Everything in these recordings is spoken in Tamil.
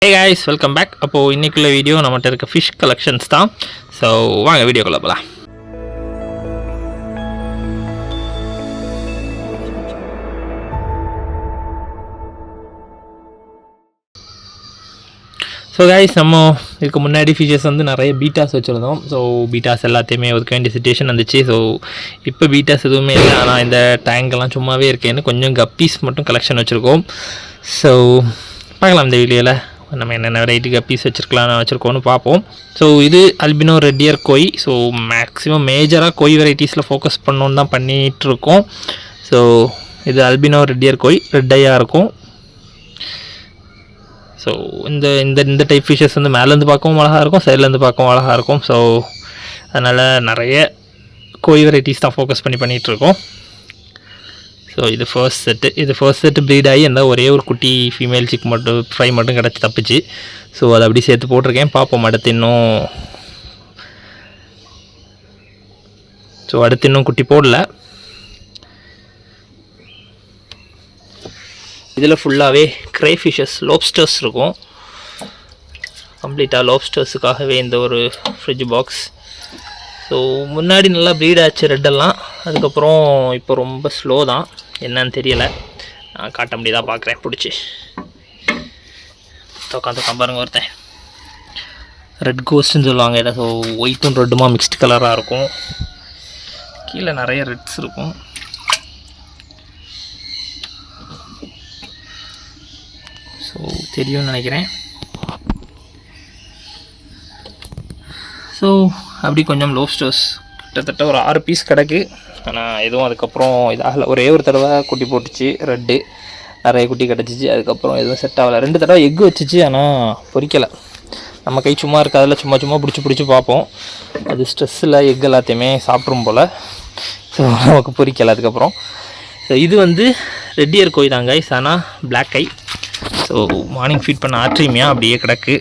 Hey guys, welcome back. அப்போது இன்றைக்குள்ள வீடியோ நம்மகிட்ட இருக்க ஃபிஷ் கலெக்ஷன்ஸ் தான். ஸோ வாங்க வீடியோக்குள்ள போகலாம். ஸோ கைஸ், நம்ம இதுக்கு முன்னாடி ஃபிஷஸ் வந்து நிறைய பீட்டாஸ் வச்சுருந்தோம். ஸோ பீட்டாஸ் எல்லாத்தையுமே ஒதுக்க வேண்டிய சுச்சுவேஷன் வந்துச்சு. ஸோ இப்போ பீட்டாஸ் எதுவுமே இல்லை, ஆனால் இந்த டேங்கெல்லாம் சும்மாவே இருக்கேன்னு கொஞ்சம் கப்பீஸ் மட்டும் கலெக்ஷன் வச்சுருக்கோம். ஸோ பார்க்கலாம் இந்த வீடியோவில் நம்ம என்னென்ன வெரைட்டி கப்பீஸ் வச்சுருக்கோன்னு பார்ப்போம். ஸோ இது அல்பினோ ரெட் இயர் கோய். ஸோ மேக்ஸிமம் மேஜராக கோய் வெரைட்டிஸில் ஃபோக்கஸ் பண்ணோன்னு தான் பண்ணிகிட்ருக்கோம். ஸோ இது அல்பினோ ரெட் இயர் கோய், ரெட் ஐயாக இருக்கும். ஸோ இந்த இந்த இந்த டைப் ஃபிஷஸ் வந்து மேலேருந்து பார்க்கவும் அழகாக இருக்கும், சைட்லேருந்து பார்க்கவும் அழகாக இருக்கும். ஸோ அதனால் நிறைய கோய் வெரைட்டிஸ் தான் ஃபோக்கஸ் பண்ணிகிட்ருக்கோம். ஸோ இது ஃபர்ஸ்ட் செட்டு ப்ரீட் ஆகி எந்த ஒரே ஒரு குட்டி ஃபீமேல் சிக் மட்டும் ஃப்ரை மட்டும் கிடச்சி தப்பிச்சு. ஸோ அதை அப்படி சேர்த்து போட்டிருக்கேன். பார்ப்போம் அடுத்து இன்னும் குட்டி போடல. இதில் ஃபுல்லாகவே க்ரே ஃபிஷஸ், லோப்ஸ்டர்ஸ் இருக்கும். கம்ப்ளீட்டாக லோப்ஸ்டர்ஸுக்காகவே இந்த ஒரு ஃப்ரிட்ஜ் பாக்ஸ். ஸோ முன்னாடி நல்லா ப்ரீட் ஆச்சு ரெட்டெல்லாம். அதுக்கப்புறம் இப்போ ரொம்ப ஸ்லோ தான், என்னன்னு தெரியலை. நான் காட்ட முடியாதான் பார்க்குறேன் பிடிச்சி. உட்காந்து பாருங்க, ஒருத்தன் ரெட் கோஸ்ட்னு சொல்லுவாங்க இதை. ஸோ ஒயிட்டும் ரெட்டுமா மிக்ஸ்டு கலராக இருக்கும். கீழே நிறைய ரெட்ஸ் இருக்கும். ஸோ தெரியும்னு நினைக்கிறேன். ஸோ அப்படி கொஞ்சம் லோப்ஸ்டர்ஸ் கிட்டத்தட்ட ஒரு 6 பீஸ் கிடக்கு. ஆனால் எதுவும் அதுக்கப்புறம் இதாகலை. ஒரே ஒரு தடவை குட்டி போட்டுச்சு ரெட்டு, நிறைய குட்டி கிடச்சிச்சு. அதுக்கப்புறம் எதுவும் செட் ஆகலை. 2 தடவை எக்கு வச்சிச்சு, ஆனால் பொரிக்கலை. நம்ம கை சும்மா இருக்காதில் சும்மா பிடிச்சி பார்ப்போம். அது ஸ்ட்ரெஸ்ஸில் எக் எல்லாத்தையுமே சாப்பிட்ரும் போல். ஸோ நமக்கு பொரிக்கலை அதுக்கப்புறம். ஸோ இது வந்து ரெட் இயர் கோய் தாங்க, ஆனால் பிளாக் ஐ. ஸோ மார்னிங் ஃபீட் பண்ண ஆர்ட்ரீமியா அப்படியே கிடக்கு,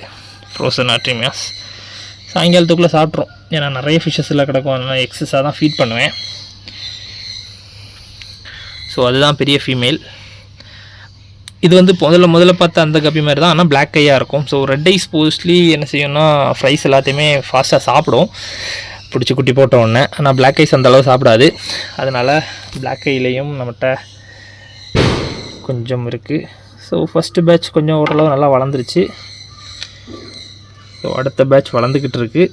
ஃப்ரோசன் ஆர்ட்ரீமியாஸ். சாயங்காலத்துக்குள்ளே சாப்பிட்றோம், ஏன்னா நிறைய ஃபிஷ்ஷஸ் எல்லாம் கிடக்கும். அதனால் எக்ஸஸாக தான் ஃபீட் பண்ணுவேன். ஸோ அதுதான் பெரிய ஃபீமேல். இது வந்து முதல்ல பார்த்த அந்த கப்பி மாதிரி தான், ஆனால் பிளாக் ஐயாக இருக்கும். ஸோ ரெட் ஐஸ் மோஸ்ட்லி என்ன செய்யணும்னா ஃப்ரைஸ் எல்லாத்தையுமே ஃபாஸ்ட்டாக சாப்பிடும் பிடிச்சி குட்டி போட்ட உடனே. ஆனால் பிளாக் ஐஸ் அந்தளவு சாப்பிடாது. அதனால் பிளாக் ஐலையும் நம்மகிட்ட கொஞ்சம் இருக்குது. ஸோ ஃபஸ்ட்டு பேட்ச் கொஞ்சம் ஓரளவு நல்லா வளர்ந்துருச்சு. ஸோ அடுத்த பேட்ச் வளர்ந்துக்கிட்டு இருக்குது.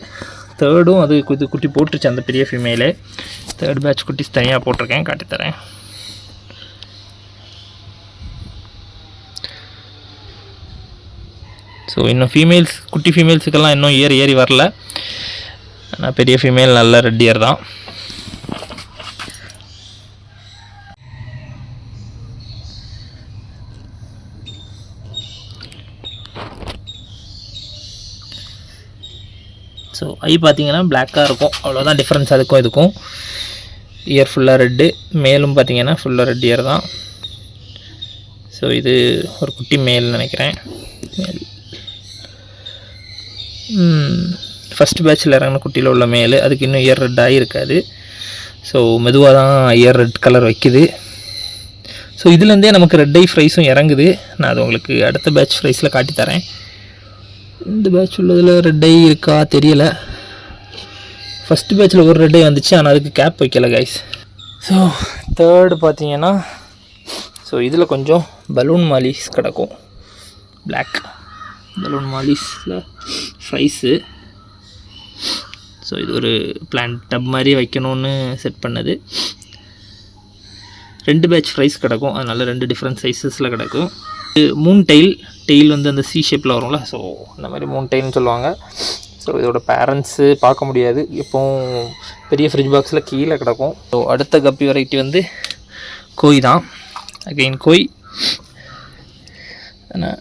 தேர்டும் அது குட்டி போட்டுருச்சு, அந்த பெரிய ஃபீமேலே. தேர்ட் பேட்ச் குட்டிஸ் தனியாக போட்டிருக்கேன், காட்டித்தரேன். ஸோ இன்னும் குட்டி ஃபீமேல்ஸுக்கெல்லாம் இன்னும் ஏறி வரல. ஆனால் பெரிய ஃபீமேல் நல்ல ரெட் இயர் தான். ஸோ ஐ பார்த்தீங்கன்னா பிளாக்காக இருக்கும், அவ்வளோதான் டிஃப்ரென்ஸ் அதுக்கும் இதுக்கும். இயர் ஃபுல்லாக ரெட்டு, மேலும் பார்த்தீங்கன்னா ஃபுல்லாக ரெட் இயர் தான். ஸோ இது ஒரு குட்டி மேல் நினைக்கிறேன். ஃபஸ்ட் பேட்சில் இறங்கின குட்டியில் உள்ள மேல், அதுக்கு இன்னும் இயர் ரெட் ஆகியிருக்காது. ஸோ மெதுவாக தான் இயர் ரெட் கலர் வைக்குது. ஸோ இதுலேருந்தே நமக்கு ரெட் ஐ ஃப்ரைஸும் இறங்குது. நான் அது உங்களுக்கு அடுத்த பேட்ச் ஃப்ரைஸில் காட்டித்தரேன். இந்த பேட்ச் உள்ளதில் ரெட் ஐ இருக்கா தெரியலை. ஃபஸ்ட்டு பேட்சில் ஒரு ரெட் ஐ வந்துச்சு, ஆனால் அதுக்கு கேப் வைக்கலை கைஸ். ஸோ தேர்டு பார்த்தீங்கன்னா, ஸோ இதில் கொஞ்சம் பலூன் மாலிஸ் கிடக்கும், பிளாக் பலூன் மாலிஸில் ஃப்ரைஸு. ஸோ இது ஒரு பிளான்ட் டப் மாதிரி வைக்கணும்னு செட் பண்ணது. 2 பேட்ச் ஃப்ரைஸ் கிடக்கும், அதனால் 2 டிஃப்ரெண்ட் சைஸஸில் கிடக்கும். மூன் டெயில் வந்து அந்த சி ஷேப்பில் வரும்ல, ஸோ இந்த மாதிரி மூன் டெயில்னு சொல்லுவாங்க. ஸோ இதோட பேரண்ட்ஸு பார்க்க முடியாது, எப்போவும் பெரிய ஃப்ரிட்ஜ் பாக்ஸில் கீழே கிடக்கும். ஸோ அடுத்த கப்பி வெரைட்டி வந்து கோய் தான். அகெயின் கோய், ஆனால்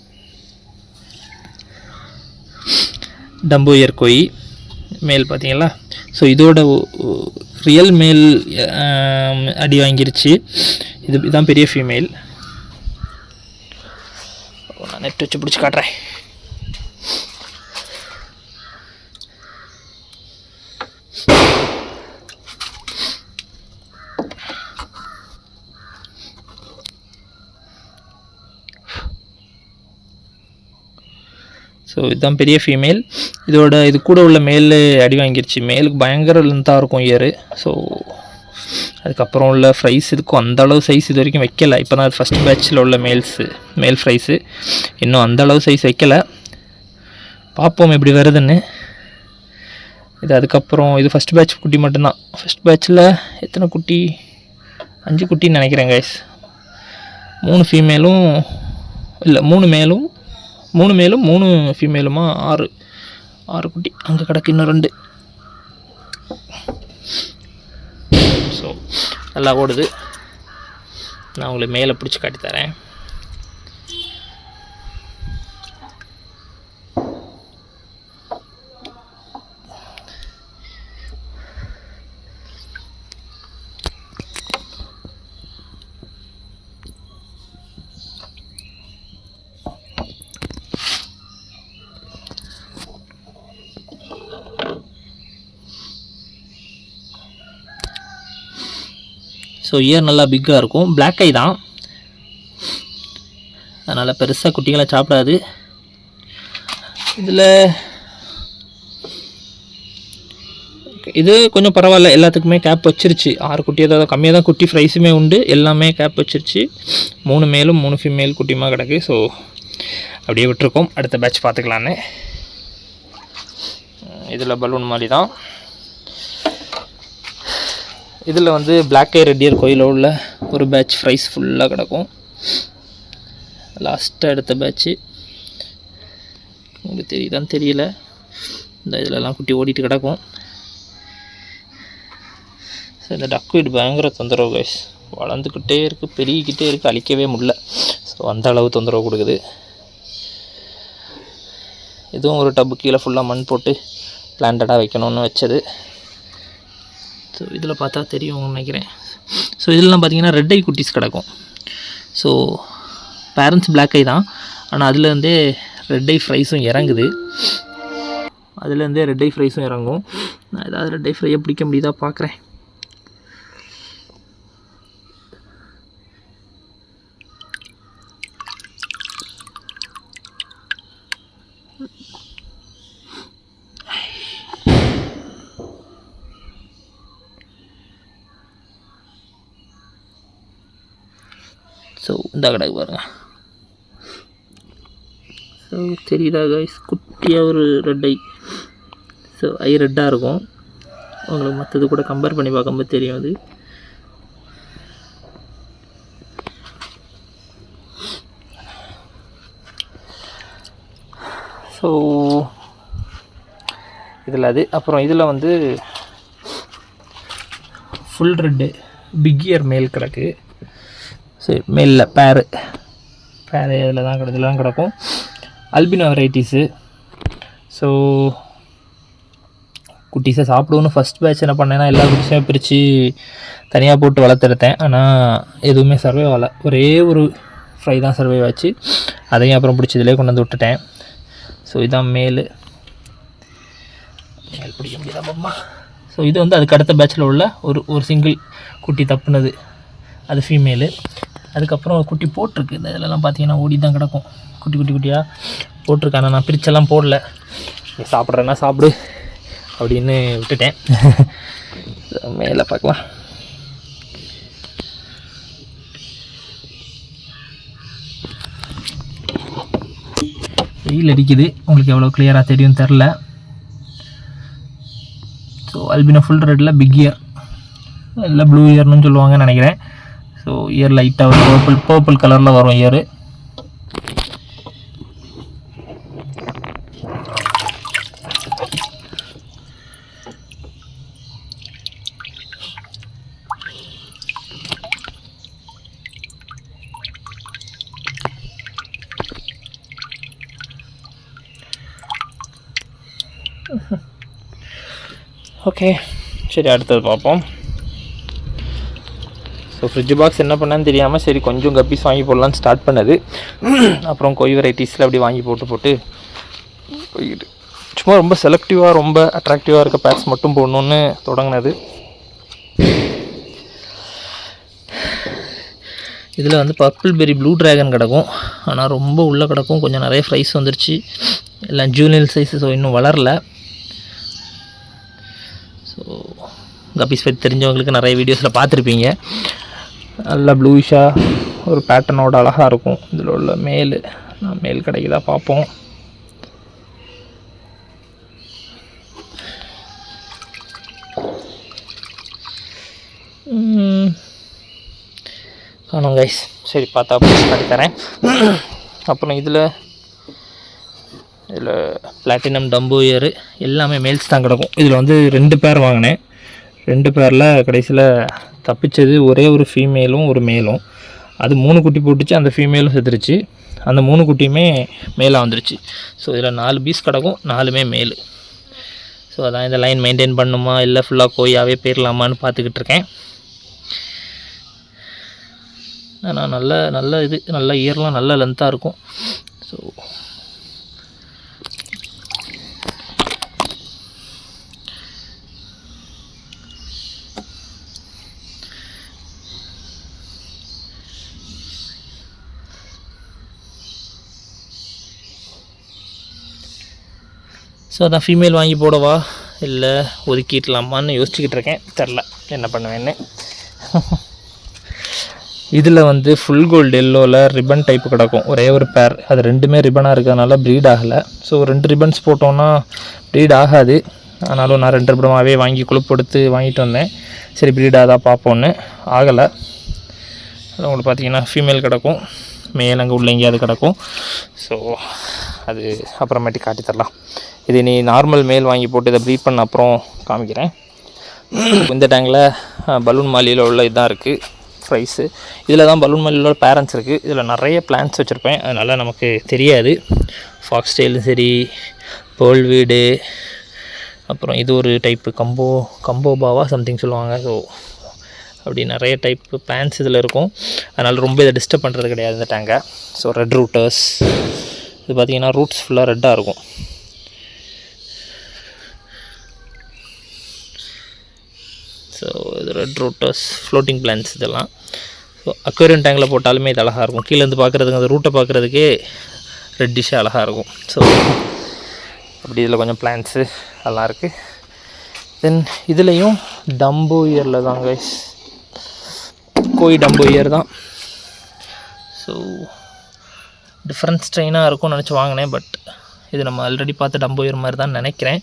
டம்போ இயர் கோய் மேல் பார்த்தீங்களா. ஸோ இதோட ரியல் மேல் அடி வாங்கிருச்சு. இதுதான் பெரிய ஃபீமேல். நான் நெட் வச்சு பிடிச்சி காட்டுறேன். ஸோ இதுதான் பெரிய ஃபீமேல். இது கூட உள்ள மேல் அடி வாங்கிருச்சு. மேலுக்கு பயங்கர லென்த்தாக இருக்கும் இயரு. ஸோ அதுக்கப்புறம் உள்ள ஃப்ரைஸ் இதுக்கும் அந்தளவு சைஸ் இது வரைக்கும் வைக்கலை. இப்போ தான் அது ஃபஸ்ட் பேட்சில் உள்ள மேல் ஃப்ரைஸு இன்னும் அந்தளவு சைஸ் வைக்கலை. பார்ப்போம் எப்படி வருதுன்னு. அதுக்கப்புறம் இது ஃபஸ்ட் பேட்ச் குட்டி மட்டும்தான். ஃபஸ்ட் பேட்சில் எத்தனை குட்டி? 5 குட்டின்னு நினைக்கிறேன் கைஸ். 3 ஃபீமேலும் இல்லை 3 மேலும் 3 ஃபீமேலுமா 6 குட்டி அங்கே கிடக்கு. இன்னும் 2. ஸோ நல்லா ஓடுது. நான் உங்களுக்கு மேலே பிடிச்சி காட்டித்தரேன். ஸோ இயர் நல்லா பிக்காக இருக்கும். பிளாக் ஐ தான், அதனால் பெருசாக குட்டிகளை சாப்பிடாது. இது கொஞ்சம் பரவாயில்ல, எல்லாத்துக்குமே கேப் வச்சிருச்சு. 6 குட்டி ஏதாவது கம்மியாக தான் குட்டி ஃப்ரைஸுமே உண்டு. எல்லாமே கேப் வச்சிருச்சு. 3 மேலும் 3 ஃபீமேல் குட்டியுமா கிடக்கு. ஸோ அப்படியே விட்டுருக்கோம். அடுத்த பேட்ச் பார்த்துக்கலான்னு. இதில் பலூன் மாதிரி தான். இதில் பிளாக் ஐ ரெட் இயர் கோயிலில் உள்ள ஒரு பேட்ச் ஃப்ரைஸ் ஃபுல்லாக கிடக்கும். லாஸ்ட்டாக எடுத்த பேட்ச்சு உங்களுக்கு தெரியுதான்னு தெரியல. இந்த இதிலலாம் குட்டி ஓடிட்டு கிடக்கும். ஸோ இந்த டக்வீட் பயங்கர தொந்தரவு கைஸ். வளர்ந்துக்கிட்டே இருக்குது, பெருகிக்கிட்டே இருக்குது, அழிக்கவே முடியல. ஸோ அந்த அளவு தொந்தரவு கொடுக்குது. இதுவும் ஒரு டப்பு கீழே ஃபுல்லாக மண் போட்டு பிளான்டடாக வைக்கணும்னு வச்சது. ஸோ இதில் பார்த்தா தெரியும் நினைக்கிறேன். ஸோ இதெல்லாம் பார்த்தீங்கன்னா ரெட் ஐ குட்டிஸ் கிடக்கும். ஸோ பேரண்ட்ஸ் பிளாக் ஐ தான், ஆனால் அதுலேருந்தே ரெட் ஐ ஃப்ரைஸும் இறங்குது. அதுலேருந்தே ரெட் ஐ ஃப்ரைஸும் இறங்கும். நான் ஏதாவது ரெட் ஐ ஃப்ரையை பிடிக்க முடியுதா பார்க்குறேன். ஸோ இந்த கடைக்கு பாருங்கள். ஸோ தெரியுதா கைஸ், குட்டியாக ஒரு ரெட் ஐ. ஸோ ஐ ரெட்டாக இருக்கும். உங்களுக்கு மற்றது கூட கம்பேர் பண்ணி பார்க்கும்போது தெரியும் அது. ஸோ இதில் அது அப்புறம் இதில் ஃபுல் ரெட்டு பிக் இயர் மேல் கிடக்கு. சரி மேலில் பேரு இதில் தான் கிடக்கும். Albino varieties. ஸோ குட்டிஸை சாப்பிடுவோன்னு ஃபஸ்ட் பேட்ச் என்ன பண்ணேன்னா எல்லா குட்டிஸுமே பிரித்து தனியாக போட்டு வளர்த்துருத்தேன். ஆனால் எதுவுமே சர்வைவ் ஆகலை. ஒரே ஒரு ஃப்ரை தான் சர்வைவ் ஆச்சு. அதையும் அப்புறம் பிடிச்சதுலேயே கொண்டு விட்டுட்டேன். ஸோ இதுதான் மேல் பிடிக்க முடியாதாம்மா. ஸோ இது அதுக்கு அடுத்த பேட்சில் உள்ள ஒரு சிங்கிள் குட்டி தப்புனது, அது ஃபீமேலு. அதுக்கப்புறம் குட்டி போட்டிருக்கு. இந்த இதெல்லாம் பார்த்தீங்கன்னா ஓடி தான் கிடக்கும். குட்டியாக போட்டிருக்கு. ஆனால் நான் பிரிச்செல்லாம் போடல. நீ சாப்பிட்றேன்னா சாப்பிடு அப்படின்னு விட்டுட்டேன். மேலே பார்க்கலாம். வெயில் அடிக்குது, உங்களுக்கு எவ்வளோ கிளியராக தெரியும் தெரில. ஸோ அல்பினோ ஃபுல் ரெட்டில் பிக் இயர், இல்லை ப்ளூ இயர்னு சொல்லுவாங்கன்னு நினைக்கிறேன். ஸோ இயர் லைட்டாக ஒரு பர்பிள் கலரில் வரும் இயரு. ஓகே சரி, அடுத்தது பார்ப்போம். ஸோ ஃப்ரிட்ஜ் பாக்ஸ் என்ன பண்ணான்னு தெரியாமல் சரி கொஞ்சம் கப்பீஸ் வாங்கி போடலான்னு ஸ்டார்ட் பண்ணது. அப்புறம் கொய் வெரைட்டிஸில் அப்படி வாங்கி போட்டு சும்மா ரொம்ப செலக்டிவாக ரொம்ப அட்ராக்டிவாக இருக்க பேக்ஸ் மட்டும் போடணுன்னு தொடங்கினது. இதில் வந்து பர்பிள் பெரி ப்ளூ ட்ராகன் கிடக்கும், ஆனால் ரொம்ப உள்ளே கிடக்கும். கொஞ்சம் நிறைய ப்ரைஸ் வந்துருச்சு, எல்லாம் ஜூனியர் சைஸு, ஸோ இன்னும் வளரல. ஸோ கப்பீஸ் பற்றி தெரிஞ்சவங்களுக்கு நிறைய வீடியோஸில் பார்த்துருப்பீங்க. நல்லா ப்ளூஷாக ஒரு பேட்டர்னோட அழகாக இருக்கும். இதில் உள்ள மேல் கிடைக்குதா பார்ப்போம். காணும் கைஸ். சரி பார்த்தா காட்டி தரேன். அப்புறம் இதில் பிளாட்டினம் டம்போ இயர் எல்லாமே மேல்ஸ் தான் கிடக்கும். இதில் வந்து 2 பேர் வாங்கினேன். 2 பேரில் கடைசியில் தப்பிச்சது ஒரே ஒரு ஃபீமேலும் ஒரு மேலும். அது 3 குட்டி போட்டுச்சு, அந்த ஃபீமேலும் செத்துருச்சு. அந்த 3 குட்டியுமே மேலாக வந்துருச்சு. ஸோ இதில் 4 பீஸ் கிடக்கும், 4மே மேலு. ஸோ அதான் இந்த லைன் மெயின்டைன் பண்ணுமா இல்லை ஃபுல்லாக கோயாவே போயிடலாமான்னு பார்த்துக்கிட்டு இருக்கேன். ஆனால் நல்ல இயர்லாம் நல்ல லென்த்தாக இருக்கும். ஸோ அதான் ஃபீமேல் வாங்கி போடவா இல்லை ஒதுக்கிடலாமான்னு யோசிச்சுக்கிட்டு இருக்கேன். தெரில என்ன பண்ணுவேன்னு. இதில் வந்து ஃபுல் கோல்டு எல்லோவில் ரிப்பன் டைப்பு கிடக்கும், ஒரே ஒரு பேர். அது 2மே ரிப்பனாக இருக்கிறதுனால ப்ரீட் ஆகலை. ஸோ 2 ரிப்பன்ஸ் போட்டோன்னா ப்ரீட் ஆகாது. ஆனாலும் நான் 2 ரிப்பனாகவே வாங்கி குழுப்படுத்து வாங்கிட்டு வந்தேன். சரி ப்ரீட் ஆகதா பார்ப்போன்னு. ஆகலை. அது உங்களுக்கு பார்த்தீங்கன்னா ஃபீமேல் கிடக்கும், மேல் அங்கே உள்ள எங்கேயாவது கிடக்கும். ஸோ அது அப்புறமேட்டு காட்டி தரலாம். இது நீ நார்மல் மேல் வாங்கி போட்டு இதை ப்ரீட் பண்ண அப்புறம் காமிக்கிறேன். இந்த டேங்கில் பலூன் மாலியில் உள்ள இதுதான் இருக்குது ப்ரைஸு. இதில் தான் பலூன் மாலியில் உள்ள பேரண்ட்ஸ் இருக்குது. இதில் நிறைய பிளான்ஸ் வச்சுருப்பேன், அதனால் நமக்கு தெரியாது. ஃபாக்ஸ் டெயிலும் சரி, பேர்ல் வீடு, அப்புறம் இது ஒரு டைப்பு கம்போபாவா சம்திங் சொல்லுவாங்க. ஸோ அப்படி நிறைய டைப்பு பிளான்ஸ் இதில் இருக்கும். அதனால் ரொம்ப இதை டிஸ்டர்ப் பண்ணுறது கிடையாது இந்த டேங்கை. ஸோ ரெட் ரூட்டர்ஸ், இது பார்த்திங்கன்னா ரூட்ஸ் ஃபுல்லாக ரெட்டாக இருக்கும். ஸோ இது ரெட் ரூட்டர்ஸ், ஃப்ளோட்டிங் பிளான்ஸ் இதெல்லாம். ஸோ அக்வேரியம் டேங்கில் போட்டாலுமே இது அழகாக இருக்கும். கீழேருந்து பார்க்குறதுக்கு அந்த ரூட்டை பார்க்குறதுக்கே ரெட்டிஷாக அழகாக இருக்கும். ஸோ அப்படி இதில் கொஞ்சம் பிளான்ஸு எல்லாம் இருக்குது. தென் இதுலேயும் டம்போ இயரில் தான் கைஸ், கோய் டம்போ இயர் தான். ஸோ டிஃப்ரெண்ட் ஸ்ட்ரெயினாக இருக்கும்னு நினச்சி வாங்கினேன். பட் இது நம்ம ஆல்ரெடி பார்த்து டம்போ இயர் மாதிரி தான் நினைக்கிறேன்.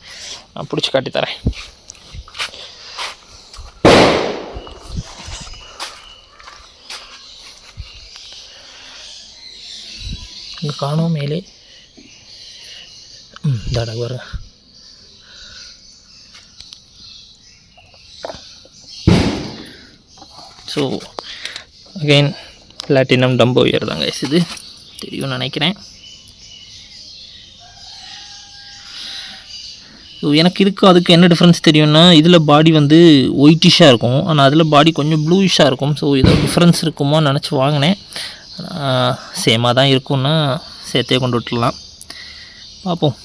நான் பிடிச்சி காட்டித்தரேன். இங்கே காணும் மேலே தாடா வர. So again platinum Dumbo year தாங்க இது தெரியும்னு நினைக்கிறேன். ஸோ எனக்கு அதுக்கு என்ன டிஃப்ரென்ஸ் தெரியும்னா, இதில் பாடி வந்து ஒயிட்டிஷாக இருக்கும், ஆனால் அதில் பாடி கொஞ்சம் ப்ளூயிஷாக இருக்கும். ஸோ ஏதோ டிஃப்ரென்ஸ் இருக்குமோ நினச்சி வாங்கினேன். சேமாக தான் இருக்கும்னா சேர்த்தே கொண்டு விட்டுடலாம், பார்ப்போம்.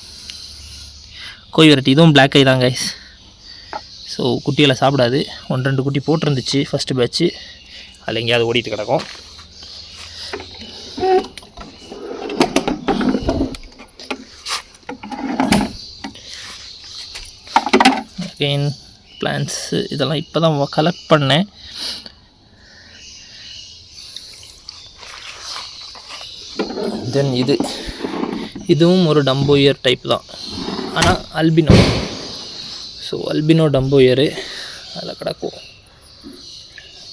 கோய் வெரைட்டி, இதுவும் பிளாக் ஐ தான் கைஸ். ஸோ குட்டியெல்லாம் சாப்பிடாது. 1-2 குட்டி போட்டிருந்துச்சு ஃபஸ்ட்டு பேட்ச்சு, அதில் எங்கேயாவது ஓடிட்டு கிடக்கும். அகெயின் பிளான்ஸு இதெல்லாம் இப்போ தான் கலெக்ட் பண்ணேன். தென் இதுவும் ஒரு டம்போ இயர் டைப் தான், ஆனால் albino. So albino dumbo ear அதில் கிடக்கும்.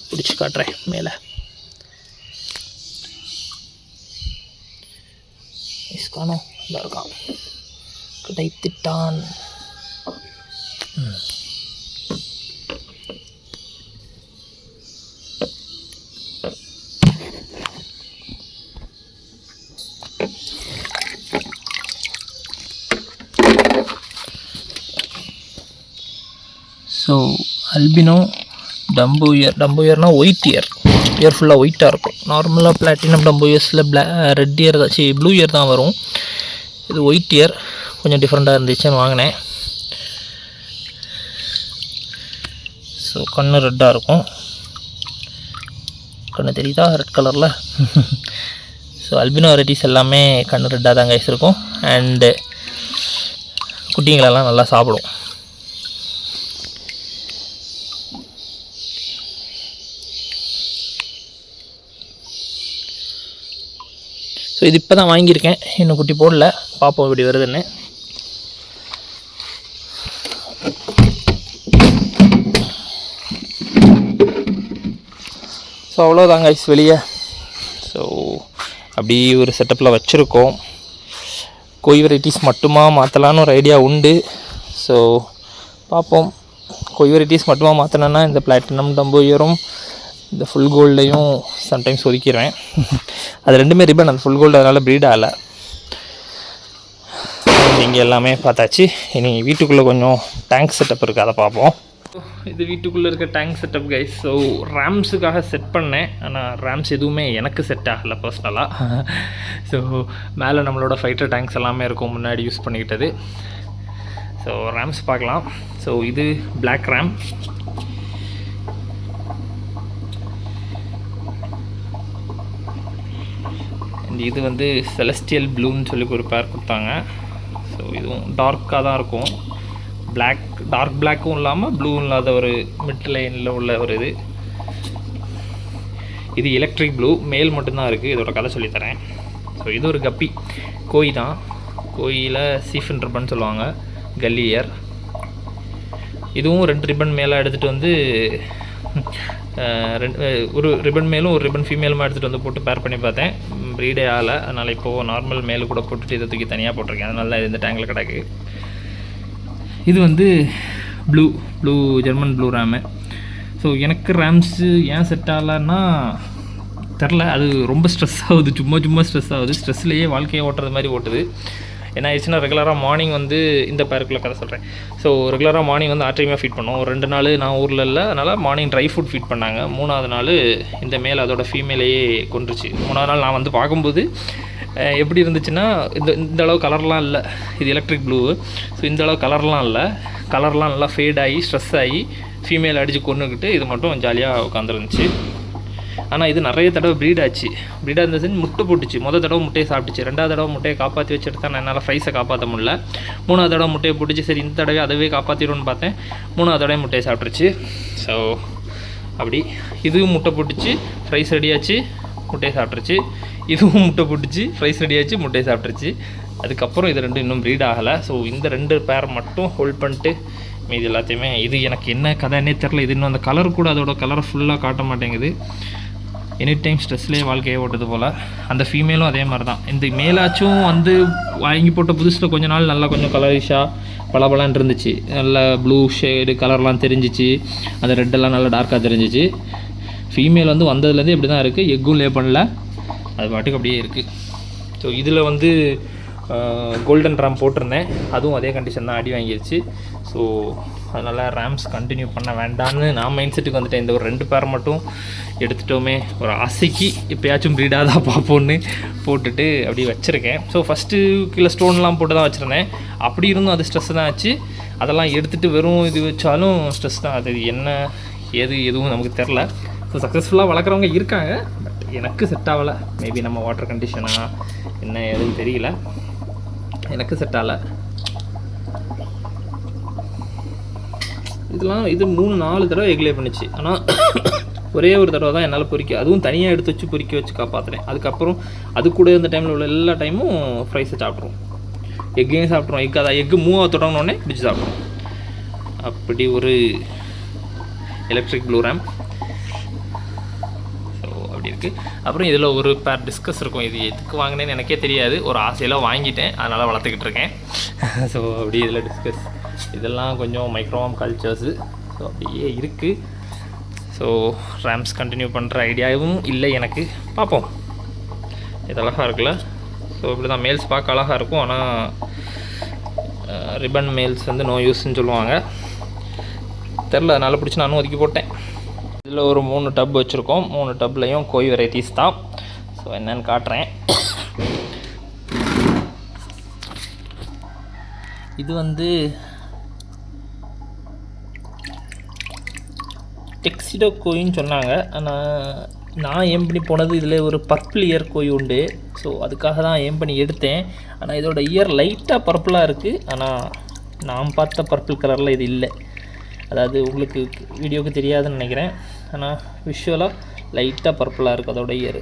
பிடிச்சி காட்டுறேன் மேலே. காணும் இதாக இருக்கான், கிடைத்திட்டான். ஸோ அல்பினோ டம்போ இயர்னால் ஒயிட் இயர் ஃபுல்லாக ஒயிட்டாக இருக்கும். நார்மலாக பிளாட்டினம் டம்போ இயர்ஸில் ரெட் இயர் தான், ப்ளூ இயர் தான் வரும். இது ஒயிட் இயர், கொஞ்சம் டிஃப்ரெண்ட்டாக இருந்துச்சுன்னு வாங்கினேன். ஸோ கண்ணு ரெட்டாக இருக்கும். கண்ணு தெரியுதா ரெட் கலரில்? ஸோ அல்பினோ வெரைட்டிஸ் எல்லாமே கண்ணு ரெட்டாக தான் கைஸ் இருக்கும். அண்டு குட்டிங்களெல்லாம் நல்லா சாப்பிடும். ஸோ இது இப்போ தான் வாங்கியிருக்கேன், இன்னும் குட்டி போடல, பார்ப்போம் இப்படி வருதுன்னு. ஸோ அவ்வளோதாங்க ஐஸ் வெளியே. ஸோ அப்படி ஒரு செட்டப்பில் வச்சுருக்கோம். கோய் வெரைட்டிஸ் மட்டுமா மாற்றலான்னு ஒரு ஐடியா உண்டு. ஸோ பார்ப்போம். கோய் வெரைட்டிஸ் மட்டுமா மாற்றினேன்னா இந்த பிளாட்டினம் டம்போயரும் இந்த ஃபுல் கோல்டையும் சம்டைம்ஸ் ஒதுக்கிடுவேன். அது ரெண்டுமே ரிப்பன், அந்த ஃபுல் கோல்டு அதனால் ப்ரீட் ஆகலை. இங்கே எல்லாமே பார்த்தாச்சு. இனி வீட்டுக்குள்ளே கொஞ்சம் டேங்க் செட்டப் இருக்குது, அதை பார்ப்போம். இது வீட்டுக்குள்ளே இருக்க டேங்க் செட்டப் கைஸ். ஸோ ரேம்ஸுக்காக செட் பண்ணேன், ஆனால் ரேம்ஸ் எதுவுமே எனக்கு செட் ஆகலை பர்சனலாக. ஸோ மேலே நம்மளோட ஃபைட்டர் டேங்க்ஸ் எல்லாமே இருக்கும் முன்னாடி யூஸ் பண்ணிக்கிட்டது. ஸோ ரேம்ஸ் பார்க்கலாம். ஸோ இது பிளாக் ரேம். இது வந்து செலஸ்டியல் ப்ளூன்னு சொல்லி ஒரு பேர் கொடுத்தாங்க. ஸோ இதுவும் டார்க்காக தான் இருக்கும், டார்க் பிளாக்கும் இல்லாமல் ப்ளூவும் இல்லாத ஒரு மிட் லைனில் உள்ள ஒரு இது எலக்ட்ரிக் ப்ளூ. மேல் மட்டும்தான் இருக்குது, இதோட கதை சொல்லித்தரேன். ஸோ இது ஒரு கப்பி கோய் தான். கோயில சீஃபன் ரிப்பன் சொல்லுவாங்க, கல்லியர். இதுவும் 2 ரிப்பன் மேலே எடுத்துகிட்டு வந்து ஒரு ரிப்பன் மேலும் ஒரு ரிப்பன் ஃபீமேலுமா எடுத்துகிட்டு வந்து போட்டு பேர் பண்ணி பார்த்தேன், ப்ரீடே ஆகலை. அதனால் இப்போது நார்மல் மேலே கூட போட்டுட்டு இதை தூக்கி தனியாக போட்டிருக்கேன். அதனால தான் இந்த டேங்கில் கிடக்கு. இது வந்து blue German blue RAM. So எனக்கு ரேம்ஸு ஏன் செட் ஆகலைன்னா தெரில, அது ரொம்ப ஸ்ட்ரெஸ் ஆகுது, சும்மா ஸ்ட்ரெஸ் ஆகுது. ஸ்ட்ரெஸ்லேயே வாழ்க்கையை ஓட்டுறது மாதிரி ஓட்டுது. என்ன ஆயிடுச்சுன்னா ரெகுலராக மார்னிங் வந்து இந்த பேருக்குள்ளே கதை சொல்கிறேன். ஸோ ரெகுலராக மார்னிங் வந்து ஆர்டிமியாக ஃபீட் பண்ணோம். 2 நாள் நான் ஊரில் இல்லை, அதனால் மார்னிங் ட்ரை ஃபுட் ஃபீட் பண்ணாங்க. 3ஆவது நாள் இந்த மேல் அதோட ஃபீமேலையே கொன்றுச்சு. 3ஆவது நாள் நான் வந்து பார்க்கும்போது எப்படி இருந்துச்சுன்னா இந்த அளவு கலர்லாம் இல்லை. இது எலக்ட்ரிக் ப்ளூ. ஸோ இந்த அளவு கலர்லாம் இல்லை, கலர்லாம் நல்லா ஃபேட் ஆகி ஸ்ட்ரெஸ் ஆகி ஃபீமேல் அடித்து கொண்டுக்கிட்டு இது மட்டும் ஜாலியாக உட்காந்துருந்துச்சு. ஆனால் இது நிறைய தடவை ப்ரீட் ஆச்சு. ப்ரீடாக இருந்துச்சு, முட்டை போட்டுச்சு. மொதல் தடவை முட்டையை சாப்பிட்டுச்சு, 2ஆவது தடவை முட்டையை காப்பாற்றி வச்சுட்டு நான் என்னால் ஃப்ரைஸை காப்பாற்ற முடியல. 3ஆவது தடவை முட்டையை போட்டுச்சு. சரி இந்த தடவை அதவே காப்பாற்றிடும்னு பார்த்தேன், 3ஆவது தடவை முட்டையை சாப்பிட்ருச்சு. ஸோ அப்படி இதுவும் முட்டை போட்டுச்சு, ஃப்ரைஸ் ரெடியாச்சு, முட்டையை சாப்பிட்ருச்சு. இதுவும் முட்டை போட்டுச்சு, ஃப்ரைஸ் ரெடியாச்சு, முட்டையை சாப்பிட்ருச்சு. அதுக்கப்புறம் இது 2 இன்னும் ப்ரீட் ஆகலை. ஸோ இந்த 2 பேர் மட்டும் ஹோல்ட் பண்ணிட்டு மீது எல்லாத்தையுமே, இது எனக்கு என்ன கதைன்னே தெரில. இது இன்னும் அந்த கலர் கூட அதோட கலரை ஃபுல்லாக காட்ட மாட்டேங்குது. எனி டைம் ஸ்ட்ரெஸ்லேயே வாழ்க்கையே ஓட்டுது போல். அந்த ஃபீமேலும் அதே மாதிரி தான். இந்த மேலாச்சும் வந்து வாங்கி போட்ட புதுசில் கொஞ்ச நாள் நல்லா கொஞ்சம் கலரிஷாக பளபளன்னு இருந்துச்சு, நல்லா ப்ளூ ஷேடு கலர்லாம் தெரிஞ்சிச்சு, அந்த ரெட்டெல்லாம் நல்லா டார்க்காக தெரிஞ்சிச்சு. ஃபீமேல் வந்து வந்ததுலேருந்து இப்படி தான் இருக்குது, எக்கும் லே பண்ணல, அது பாட்டுக்கு அப்படியே இருக்குது. ஸோ இதில் வந்து கோல்டன் ரேம் போட்டிருந்தேன், அதுவும் அதே கண்டிஷன் தான், அடி வாங்கிடுச்சு. ஸோ அதனால் ரேம்ஸ் கண்டினியூ பண்ண வேண்டான்னு நான் மைண்ட் செட்டுக்கு வந்துட்டேன். இந்த ஒரு 2 பேர் மட்டும் எடுத்துட்டோமே, ஒரு ஆசைக்கு எப்போயாச்சும் ப்ரீடாக தான் பார்ப்போன்னு போட்டுட்டு அப்படி வச்சுருக்கேன். ஸோ ஃபஸ்ட்டு கீழே ஸ்டோன்லாம் போட்டு தான் வச்சுருந்தேன். அப்படி இருந்தும் அது ஸ்ட்ரெஸ் தான் ஆச்சு. அதெல்லாம் எடுத்துகிட்டு வெறும் இது வச்சாலும் ஸ்ட்ரெஸ் தான். அது என்ன எதுவும் நமக்கு தெரில. ஸோ சக்ஸஸ்ஃபுல்லாக வளர்க்குறவங்க இருக்காங்க, பட் எனக்கு செட் ஆகலை. மேபி நம்ம வாட்டர் கண்டிஷனாக என்ன எதுவும் தெரியல, எனக்கு செட் ஆகலை. இது 3-4 தடவை எக்லே பண்ணிச்சு. ஆனால் ஒரே ஒரு தடவை தான் என்னால் பொறிக்க, அதுவும் தனியாக எடுத்து வச்சு பொறிக்க வச்சு காப்பாற்றுறேன். அதுக்கப்புறம் அது கூட இந்த டைமில் உள்ள எல்லா டைமும் ஃப்ரைஸை சாப்பிட்ருவோம், எக்கையும் சாப்பிட்ருவோம். அதை எக்கு மூவாக தொடங்கினோடனே பிடிச்சி சாப்பிட்ருவோம். அப்படி ஒரு எலக்ட்ரிக் ப்ளூ ரேம். ஸோ அப்படி இருக்குது. அப்புறம் இதில் ஒரு பேர் டிஸ்கஸ் இருக்கும். இது எதுக்கு வாங்கினேன்னு எனக்கே தெரியாது, ஒரு ஆசையில் வாங்கிட்டேன், அதனால் வளர்த்துக்கிட்டு இருக்கேன். ஸோ அப்படி இதில் டிஸ்கஸ், இதெல்லாம் கொஞ்சம் மைக்ரோவாம் கல்ச்சர்ஸு. ஸோ அப்படியே இருக்குது. ஸோ ரேம்ஸ் கண்டினியூ பண்ணுற ஐடியாவும் இல்லை எனக்கு, பார்ப்போம். இது அழகாக இருக்குல்ல. ஸோ இப்படி தான் மேல்ஸ் பார்க்க அழகாக இருக்கும், ஆனால் ரிப்பன் மேல்ஸ் வந்து நோ யூஸ்ன்னு சொல்லுவாங்க. தெரில, அதனால் பிடிச்சி நானும் ஒதுக்கி போட்டேன். இதில் ஒரு 3 டப் வச்சுருக்கோம். 3 டப்லையும் கோய் வெரைட்டிஸ் தான். ஸோ என்னென்னு காட்டுறேன். இது வந்து டெக்ஸிடோ கோயின்னு சொன்னாங்க, ஆனால் நான் ஏம் பண்ணி போனது இதில் ஒரு பர்பிள் இயர் கோய் உண்டு. ஸோ அதுக்காக தான் ஏம் பண்ணி எடுத்தேன். ஆனால் இதோட இயர் லைட்டாக பர்பிளாக இருக்குது. ஆனால் நான் பார்த்த பர்பிள் கலரில் இது இல்லை. அதாவது உங்களுக்கு வீடியோவுக்கு தெரியாதுன்னு நினைக்கிறேன். ஆனால் விஷுவலாக லைட்டாக பர்பிளாக இருக்குது அதோட இயர்.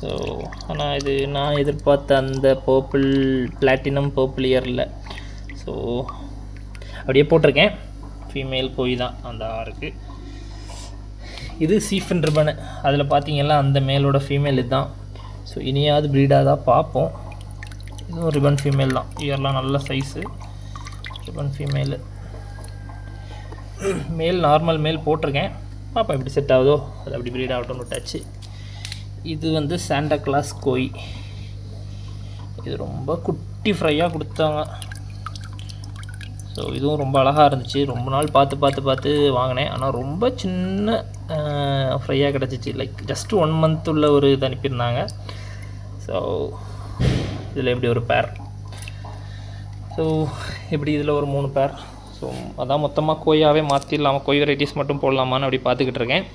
ஸோ ஆனால் இது நான் எதிர்பார்த்த அந்த பர்பிள் பிளாட்டினம் பர்பிள் இயரில். ஸோ அப்படியே போட்டிருக்கேன். ஃபீமேல் கோய் தான் அந்த இருக்குது. இது சீஃபன் ரிப்பனு. அதில் பார்த்தீங்கன்னா அந்த மேலோட ஃபீமேல் இதுதான். ஸோ இனியாவது ப்ரீடாக தான் பார்ப்போம். இதுவும் ரிப்பன் ஃபீமேல் தான். இயர்லாம் நல்ல size. Ribbon female. Male normal male போட்டிருக்கேன். பாப்பா எப்படி செட் ஆகுதோ அது அப்படி ப்ரீட் ஆகட்டும்னு விட்டாச்சு. இது வந்து சாண்டா கிளாஸ் கோய். இது ரொம்ப குட்டி ஃப்ரையாக கொடுத்தாங்க. ஸோ இதுவும் ரொம்ப அழகாக இருந்துச்சு. ரொம்ப நாள் பார்த்து வாங்கினேன். ஆனால் ரொம்ப சின்ன ஃப்ரையாக கிடச்சிச்சு. லைக் ஜஸ்ட் 1 month உள்ள ஒரு இது அனுப்பியிருந்தாங்க. ஸோ இதில் எப்படி ஒரு பேர். ஸோ இப்படி இதில் ஒரு 3 பேர். ஸோ அதான் மொத்தமாக கோயாகவே மாற்றிடலாமா, கோய் வெரைட்டிஸ் மட்டும் போடலாமான்னு அப்படி பார்த்துக்கிட்டு இருக்கேன்.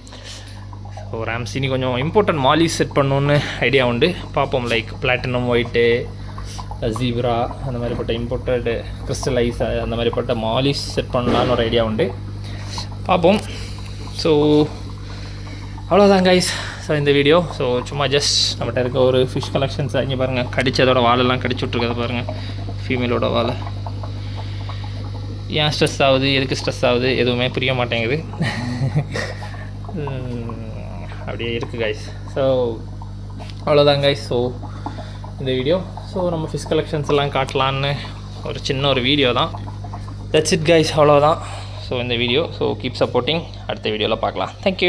ஸோ ராம்ஸினி கொஞ்சம் இம்பார்ட்டன்ட் மாலிஸ் செட் பண்ணணுன்னு ஐடியா உண்டு. பார்ப்போம். லைக் பிளாட்டினம் ஒயிட்டு, ஜீப்ரா அந்த மாதிரிப்பட்ட இம்போர்ட்டட் கிறிஸ்டலைஸ் அந்த மாதிரிப்பட்ட மாலிஸ் செட் பண்ணலான்னு ஒரு ஐடியா உண்டு. பார்ப்போம். ஸோ அவ்வளோதான் கைஸ். ஸோ இந்த வீடியோ ஸோ சும்மா ஜஸ்ட் நம்மகிட்ட இருக்க ஒரு ஃபிஷ் கலெக்ஷன்ஸ். இங்கே பாருங்கள், கடிச்சதோட வாழெல்லாம் கடிச்சு விட்ருக்கதை பாருங்கள். ஃபீமேலோட வாழை ஏன் ஸ்ட்ரெஸ் ஆகுது, எதுக்கு ஸ்ட்ரெஸ் ஆகுது எதுவுமே புரிய மாட்டேங்குது. அப்படியே இருக்குது கைஸ். ஸோ அவ்வளோதான் கைஸ். ஸோ இந்த வீடியோ ஸோ நம்ம ஃபிஷ் கலெக்ஷன்ஸ் எல்லாம் காட்டலான்னு ஒரு சின்ன ஒரு வீடியோ தான். That's it guys. அவ்வளோதான் ஸோ இந்த வீடியோ. So keep supporting. அடுத்த வீடியோவில் பார்க்கலாம். தேங்க்யூ.